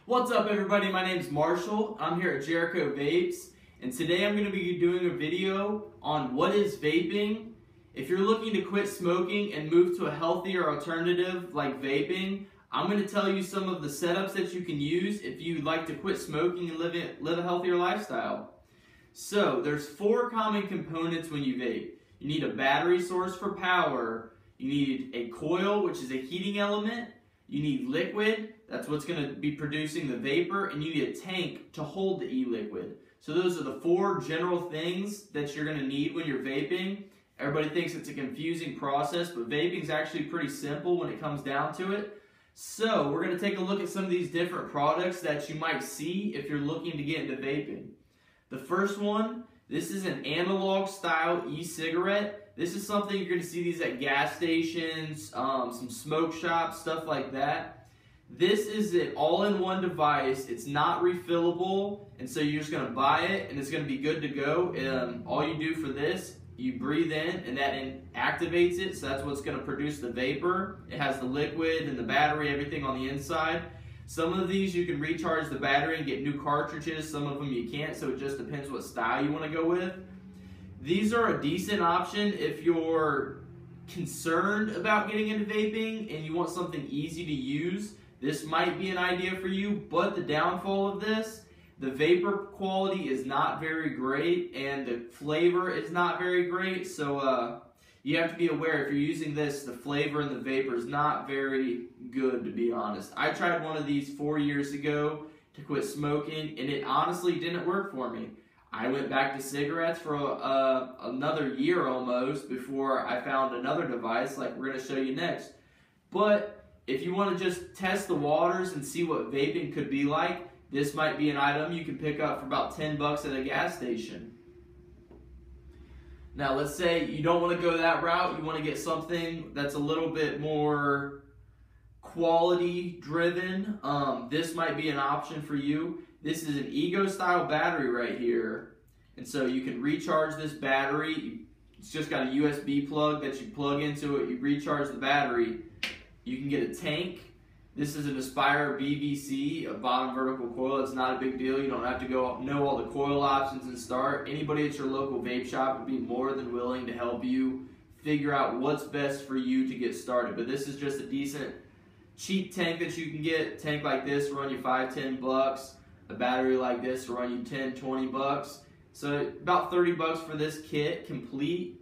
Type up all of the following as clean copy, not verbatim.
What's up everybody, my name's Marshall. I'm here at JERICO VAPES, and today I'm going to be doing a video on what is vaping. If you're looking to quit smoking and move to a healthier alternative like vaping, I'm going to tell you some of the setups that you can use if you'd like to quit smoking and live a healthier lifestyle. So there's 4 common components when you vape. You need a battery source for power, you need a coil, which is a heating element, you need liquid, that's what's going to be producing the vapor, and you need a tank to hold the e-liquid. So those are the 4 general things that you're going to need when you're vaping. Everybody thinks it's a confusing process, but vaping is actually pretty simple when it comes down to it. So we're going to take a look at some of these different products that you might see if you're looking to get into vaping. The first one, this is an analog style e-cigarette. This is something you're going to see these at gas stations, some smoke shops, stuff like that. This is an all-in-one device. It's not refillable, and so you're just going to buy it and it's going to be good to go. All you do for this, you breathe in and that activates it, so that's what's going to produce the vapor. It has the liquid and the battery, everything on the inside. Some of these you can recharge the battery and get new cartridges, some of them you can't, so it just depends what style you want to go with. These are a decent option if you're concerned about getting into vaping and you want something easy to use. This might be an idea for you, but the downfall of this, the vapor quality is not very great and the flavor is not very great, so you have to be aware if you're using this, the flavor and the vapor is not very good, to be honest. I tried one of these 4 years ago to quit smoking and it honestly didn't work for me. I went back to cigarettes for another year almost before I found another device like we're going to show you next. But if you want to just test the waters and see what vaping could be like, this might be an item you can pick up for about 10 bucks at a gas station. Now let's say you don't want to go that route, you want to get something that's a little bit more quality driven. This might be an option for you. This is an Ego style battery right here, and so you can recharge this battery. It's just got a USB plug that you plug into it, you recharge the battery. You can get a tank. This is an Aspire BVC, a bottom vertical coil. It's not a big deal. You don't have to go know all the coil options and start. Anybody at your local vape shop would be more than willing to help you figure out what's best for you to get started. But this is just a decent, cheap tank that you can get. A tank like this will run you $5–10 bucks. A battery like this will run you $10–20 bucks. So about 30 bucks for this kit complete.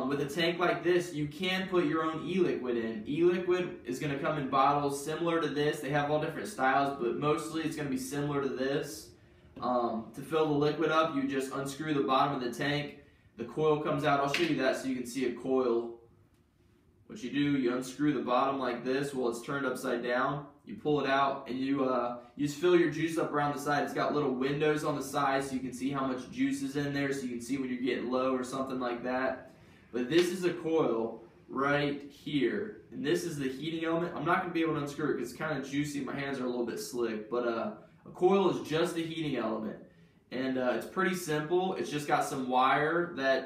With a tank like this, you can put your own e-liquid in. E-liquid is going to come in bottles similar to this. They have all different styles, but mostly it's going to be similar to this. To fill the liquid up, you just unscrew the bottom of the tank. The coil comes out. I'll show you that so you can see a coil. What you do, you unscrew the bottom like this while it's turned upside down. You pull it out and you just fill your juice up around the side. It's got little windows on the side so you can see how much juice is in there, so you can see when you're getting low or something like that. But this is a coil right here, and this is the heating element. I'm not going to be able to unscrew it because it's kind of juicy. My hands are a little bit slick, but a coil is just the heating element, and it's pretty simple. It's just got some wire that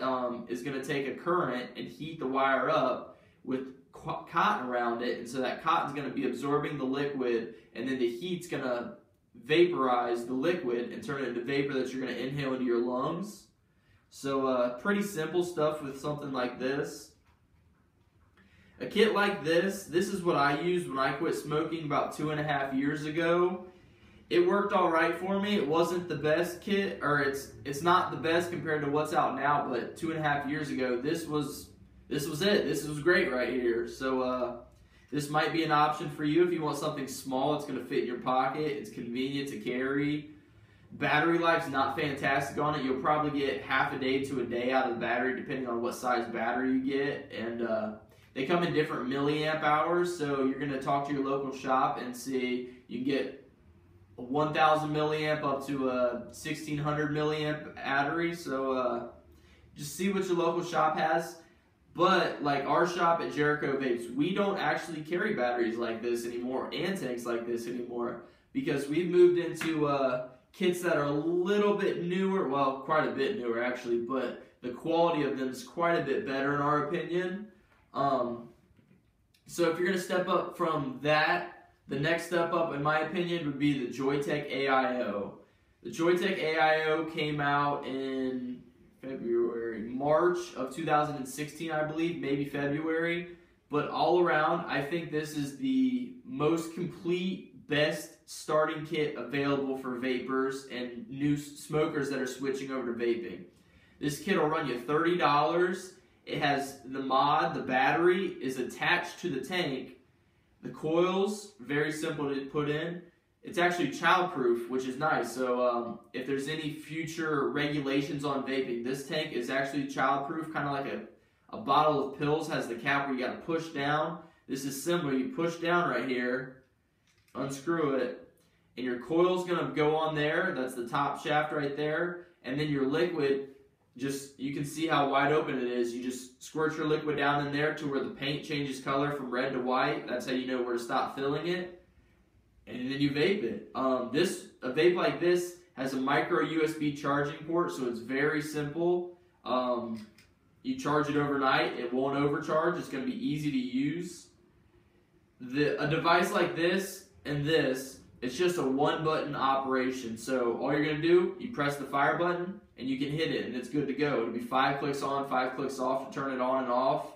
is going to take a current and heat the wire up with cotton around it, and so that cotton is going to be absorbing the liquid, and then the heat's going to vaporize the liquid and turn it into vapor that you're going to inhale into your lungs. So pretty simple stuff with something like this. A kit like this is what I used when I quit smoking about 2.5 years ago. It worked all right for me. It wasn't the best kit, or it's not the best compared to what's out now, but 2.5 years ago, this was it. This was great right here. So this might be an option for you if you want something small. It's going to fit in your pocket. It's convenient to carry. Battery life's not fantastic on it. You'll probably get half a day to a day out of the battery depending on what size battery you get, and they come in different milliamp hours, so you're going to talk to your local shop and see you can get a 1000 milliamp up to a 1600 milliamp battery, so just see what your local shop has. But like our shop at JERICO Vapes, we don't actually carry batteries like this anymore and tanks like this anymore because we've moved into kits that are a little bit newer, well, quite a bit newer actually, but the quality of them is quite a bit better in our opinion. So if you're going to step up from that The next step up, in my opinion, would be the Joytech AIO. The Joytech AIO came out in March of 2016, I believe, maybe February. But all around, I think this is the most complete, best starting kit available for vapors and new smokers that are switching over to vaping. This kit will run you $30. It has the mod, the battery is attached to the tank. The coils, very simple to put in. It's actually child-proof, which is nice. So if there's any future regulations on vaping, this tank is actually child-proof, kind of like a bottle of pills has the cap where you got to push down. This is similar. You push down right here, unscrew it, and your coil's going to go on there. That's the top shaft right there. And then your liquid, you can see how wide open it is. You just squirt your liquid down in there to where the paint changes color from red to white. That's how you know where to stop filling it. And then you vape it. A vape like this has a micro USB charging port, so it's very simple. You charge it overnight, it won't overcharge, it's going to be easy to use. A device like this and this, it's just a one-button operation. So all you're going to do, you press the fire button and you can hit it and it's good to go. It'll be 5 clicks on, 5 clicks off to turn it on and off.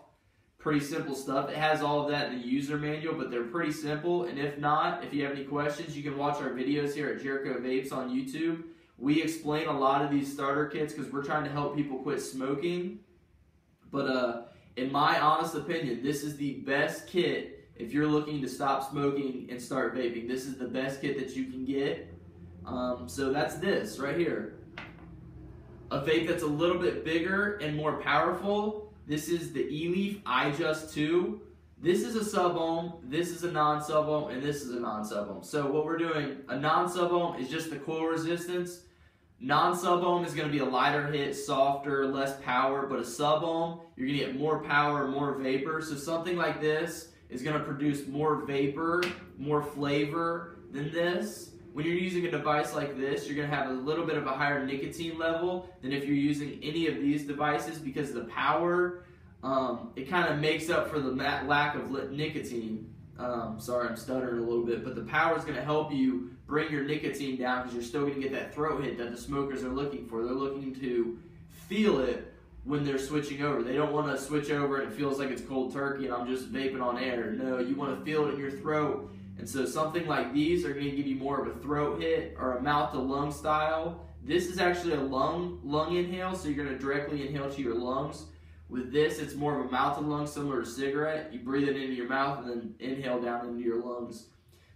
Pretty simple stuff. It has all of that in the user manual, but they're pretty simple. And if not, if you have any questions, you can watch our videos here at JERICO VAPES on YouTube. We explain a lot of these starter kits because we're trying to help people quit smoking. But in my honest opinion, this is the best kit if you're looking to stop smoking and start vaping. This is the best kit that you can get. So that's this right here. A vape that's a little bit bigger and more powerful. This is the eLeaf iJust 2. This is a sub-ohm, this is a non-sub-ohm, and this is a non-sub-ohm. So what we're doing, a non-sub-ohm is just the coil resistance. Non-sub-ohm is going to be a lighter hit, softer, less power, but a sub-ohm, you're going to get more power, more vapor. So something like this is going to produce more vapor, more flavor than this. When you're using a device like this, you're going to have a little bit of a higher nicotine level than if you're using any of these devices because the power, it kind of makes up for the lack of nicotine. Sorry, I'm stuttering a little bit, but the power is going to help you bring your nicotine down because you're still going to get that throat hit that the smokers are looking for. They're looking to feel it when they're switching over. They don't want to switch over and it feels like it's cold turkey and I'm just vaping on air. No, you want to feel it in your throat. And so something like these are going to give you more of a throat hit or a mouth to lung style. This is actually a lung inhale, so you're going to directly inhale to your lungs. With this, it's more of a mouth to lung, similar to a cigarette. You breathe it into your mouth and then inhale down into your lungs.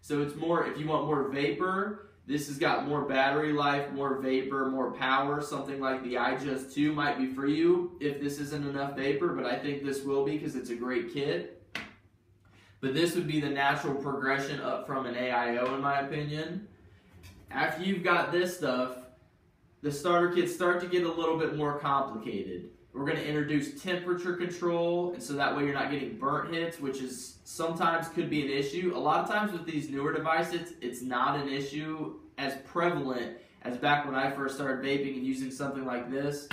So it's more, if you want more vapor, this has got more battery life, more vapor, more power. Something like the iJust 2 might be for you if this isn't enough vapor, but I think this will be because it's a great kit. But this would be the natural progression up from an AIO in my opinion. After you've got this stuff, the starter kits start to get a little bit more complicated. We're going to introduce temperature control, and so that way you're not getting burnt hits, which is sometimes could be an issue. A lot of times with these newer devices, it's not an issue as prevalent as back when I first started vaping and using something like this.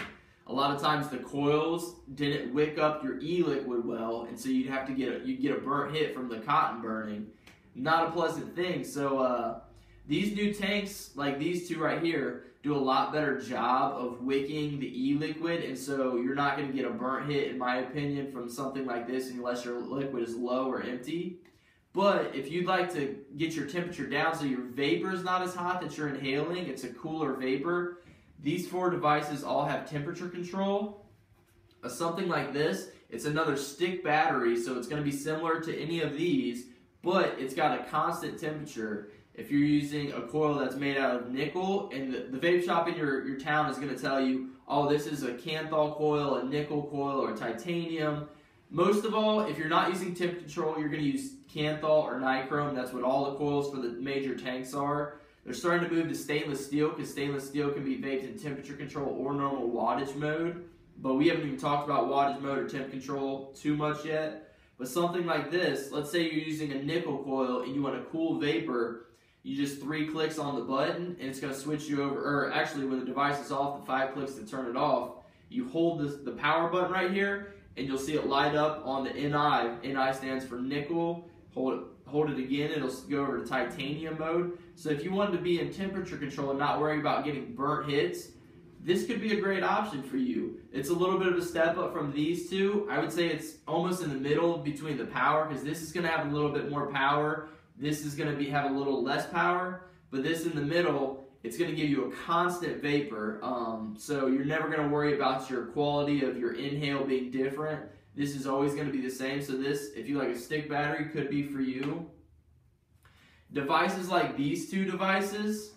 A lot of times the coils didn't wick up your e-liquid well, and so you'd have to get a burnt hit from the cotton burning. Not a pleasant thing. So these new tanks, like these two right here, do a lot better job of wicking the e-liquid, and so you're not going to get a burnt hit, in my opinion, from something like this unless your liquid is low or empty. But if you'd like to get your temperature down so your vapor is not as hot that you're inhaling, it's a cooler vapor, these 4 devices all have temperature control. Something like this, it's another stick battery, so it's going to be similar to any of these, but it's got a constant temperature. If you're using a coil that's made out of nickel, and the vape shop in your town is going to tell you, oh, this is a Kanthal coil, a nickel coil, or titanium. Most of all, if you're not using temp control, you're going to use Kanthal or nichrome. That's what all the coils for the major tanks are. They're starting to move to stainless steel because stainless steel can be vaped in temperature control or normal wattage mode. But we haven't even talked about wattage mode or temp control too much yet. But something like this, let's say you're using a nickel coil and you want a cool vapor, you just 3 clicks on the button and it's going to switch you over, or actually when the device is off, the 5 clicks to turn it off, you hold the power button right here and you'll see it light up on the NI. NI stands for nickel. Hold it hold it again, it'll go over to titanium mode. So if you wanted to be in temperature control and not worry about getting burnt hits, this could be a great option for you. It's a little bit of a step up from these two. I would say it's almost in the middle between the power, because this is going to have a little bit more power. This is going to have a little less power, but this in the middle, it's going to give you a constant vapor. So you're never going to worry about your quality of your inhale being different. This is always going to be the same. So this, if you like a stick battery, could be for you. Devices like these two devices,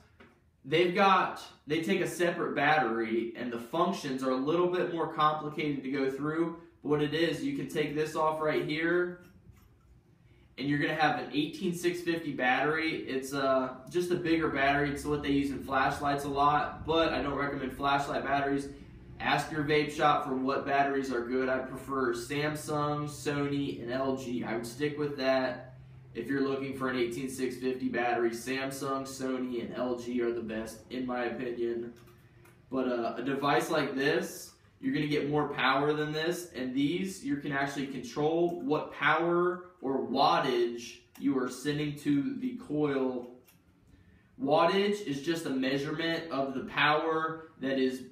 they take a separate battery, and the functions are a little bit more complicated to go through. But what it is, you can take this off right here, and you're going to have an 18650 battery. It's just a bigger battery. It's what they use in flashlights a lot, but I don't recommend flashlight batteries. Ask your vape shop for what batteries are good. I prefer Samsung, Sony, and LG. I would stick with that. If you're looking for an 18650 battery, Samsung, Sony, and LG are the best, in my opinion. But a device like this, you're going to get more power than this, and these, you can actually control what power or wattage you are sending to the coil. Wattage is just a measurement of the power that is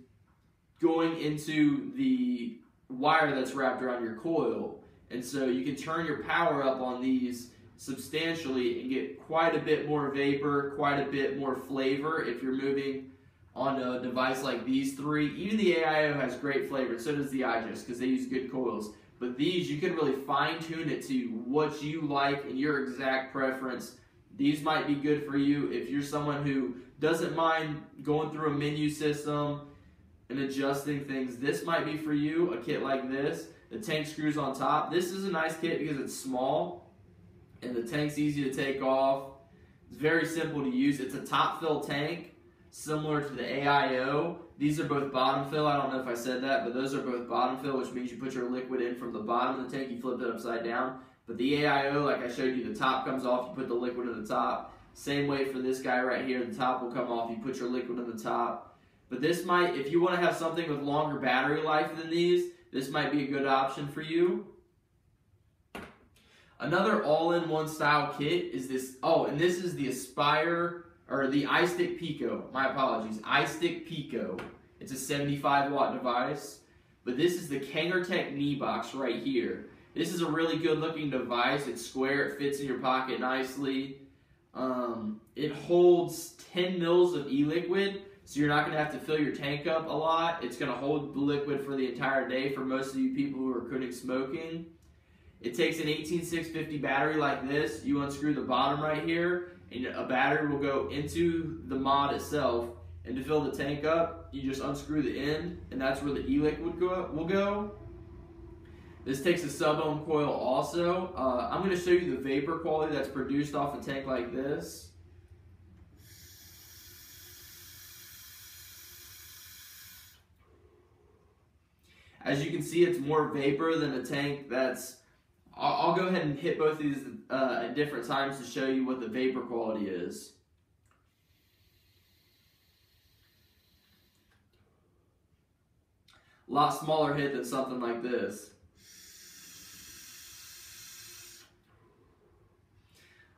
going into the wire that's wrapped around your coil. And so you can turn your power up on these substantially and get quite a bit more vapor, quite a bit more flavor if you're moving on a device like these three. Even the AIO has great flavor, so does the iGest, because they use good coils. But these, you can really fine-tune it to what you like and your exact preference. These might be good for you if you're someone who doesn't mind going through a menu system and adjusting things. This might be for you, a kit like this. The tank screws on top. This is a nice kit because it's small, and the tank's easy to take off. It's very simple to use. It's a top fill tank, similar to the AIO. These are both bottom fill. I don't know if I said that, but those are both bottom fill, which means you put your liquid in from the bottom of the tank, you flip it upside down. But the AIO, like I showed you, the top comes off, you put the liquid in the top. Same way for this guy right here, the top will come off, you put your liquid in the top. But this might, if you want to have something with longer battery life than these, this might be a good option for you. Another all-in-one style kit is this. Oh, and this is the Aspire, or the iStick Pico. My apologies, iStick Pico. It's a 75-watt device, but this is the Kangertech knee box right here. This is a really good-looking device. It's square. It fits in your pocket nicely. It holds 10 mils of e-liquid, so you're not going to have to fill your tank up a lot. It's going to hold the liquid for the entire day for most of you people who are quitting smoking. It takes an 18650 battery like this. You unscrew the bottom right here, and a battery will go into the mod itself. And to fill the tank up, you just unscrew the end, and that's where the e-liquid will go. This takes a sub-ohm coil also. I'm going to show you the vapor quality that's produced off a tank like this. As you can see, it's more vapor than a tank that's... I'll go ahead and hit both of these at different times to show you what the vapor quality is. A lot smaller hit than something like this.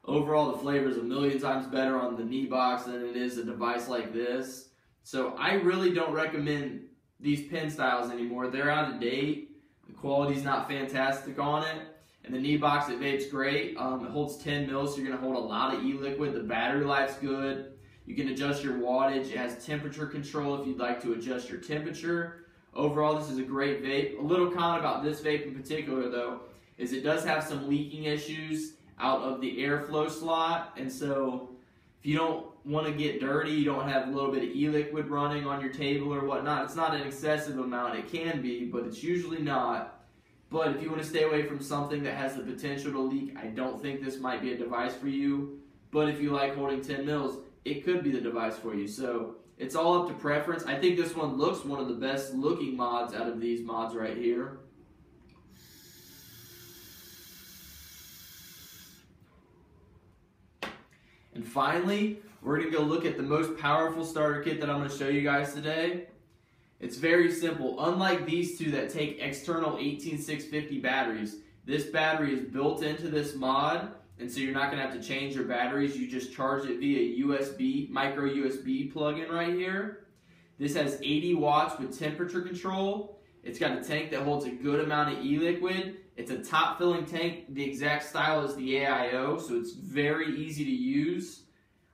Overall, the flavor is a million times better on the knee box than it is a device like this. So I really don't recommend these pen styles anymore. They're out of date. The quality's not fantastic on it. And the knee box, it vapes great. It holds 10 mils, so you're going to hold a lot of e-liquid. The battery life's good. You can adjust your wattage. It has temperature control if you'd like to adjust your temperature. Overall, this is a great vape. A little con about this vape in particular, though, is it does have some leaking issues out of the airflow slot. And so if you don't want to get dirty, you don't have a little bit of e-liquid running on your table or whatnot, it's not an excessive amount. It can be, but it's usually not. But if you want to stay away from something that has the potential to leak, I don't think this might be a device for you. But if you like holding 10 mils, it could be the device for you. So it's all up to preference. I think this one looks one of the best looking mods out of these mods right here. And finally, we're going to go look at the most powerful starter kit that I'm going to show you guys today. It's very simple. Unlike these two that take external 18650 batteries, this battery is built into this mod, and so you're not going to have to change your batteries. You just charge it via USB, micro USB plug-in right here. This has 80 watts with temperature control. It's got a tank that holds a good amount of e-liquid. It's a top filling tank, the exact style as the AIO, so it's very easy to use.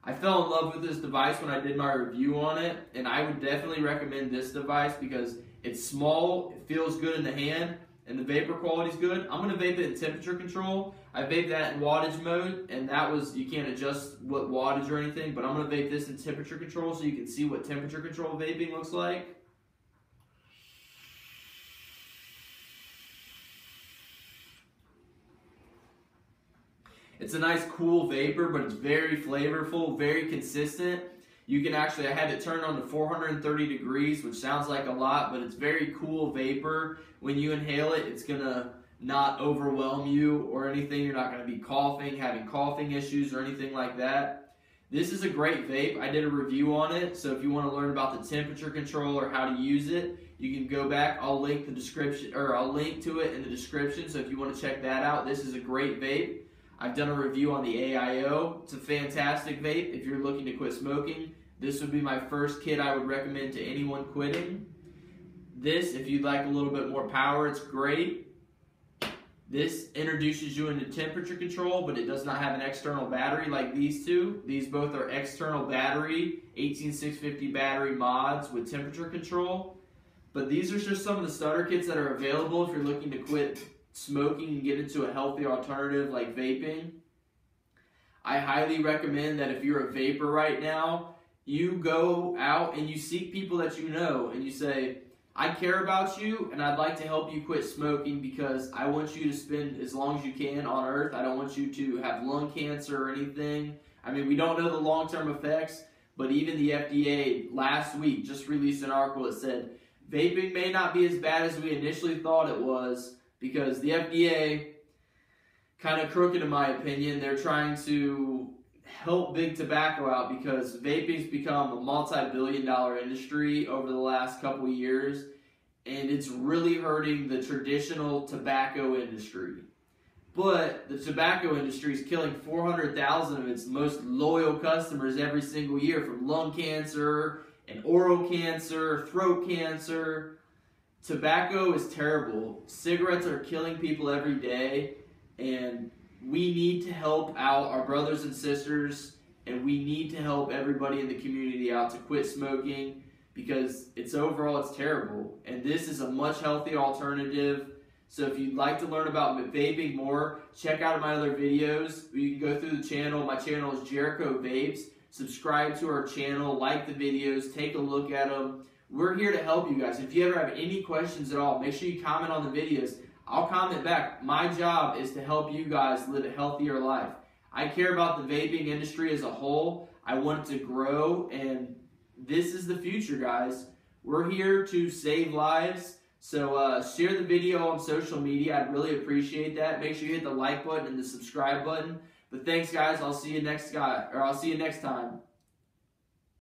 I fell in love with this device when I did my review on it, and I would definitely recommend this device because it's small, it feels good in the hand, and the vapor quality is good. I'm going to vape it in temperature control. I vape that in wattage mode, and that was, you can't adjust what wattage or anything, but I'm going to vape this in temperature control so you can see what temperature control vaping looks like. It's a nice cool vapor, but it's very flavorful, very consistent. You can actually, I had it turned on to 430 degrees, which sounds like a lot, but it's very cool vapor. When you inhale it, it's gonna not overwhelm you or anything. You're not gonna be coughing, having coughing issues or anything like that. This is a great vape. I did a review on it, so if you wanna learn about the temperature control or how to use it, you can go back. I'll link the description, or I'll link to it in the description, so if you wanna check that out, this is a great vape. I've done a review on the AIO. It's a fantastic vape if you're looking to quit smoking. This would be my first kit I would recommend to anyone quitting. This, if you'd like a little bit more power, it's great. This introduces you into temperature control, but it does not have an external battery like these two. These both are external battery, 18650 battery mods with temperature control. But these are just some of the starter kits that are available if you're looking to quit smoking and get into a healthy alternative like vaping. I highly recommend that if you're a vapor right now, you go out and you seek people that you know and you say, I care about you and I'd like to help you quit smoking because I want you to spend as long as you can on earth. I don't want you to have lung cancer or anything. I mean, we don't know the long-term effects, but even the FDA last week just released an article that said vaping may not be as bad as we initially thought it was, because the FDA, kind of crooked in my opinion, they're trying to help big tobacco out because vaping's become a multi-billion-dollar industry over the last couple years, and it's really hurting the traditional tobacco industry. But the tobacco industry is killing 400,000 of its most loyal customers every single year from lung cancer and oral cancer, throat cancer. Tobacco is terrible. Cigarettes are killing people every day, and we need to help out our brothers and sisters, and we need to help everybody in the community out to quit smoking because it's terrible. And this is a much healthier alternative. So if you'd like to learn about vaping more, check out my other videos. You can go through the channel. My channel is JERICO VAPES. Subscribe to our channel, like the videos, take a look at them. We're here to help you guys. If you ever have any questions at all, make sure you comment on the videos. I'll comment back. My job is to help you guys live a healthier life. I care about the vaping industry as a whole. I want it to grow, and this is the future, guys. We're here to save lives. So share the video on social media. I'd really appreciate that. Make sure you hit the like button and the subscribe button. But thanks, guys. I'll see you next time.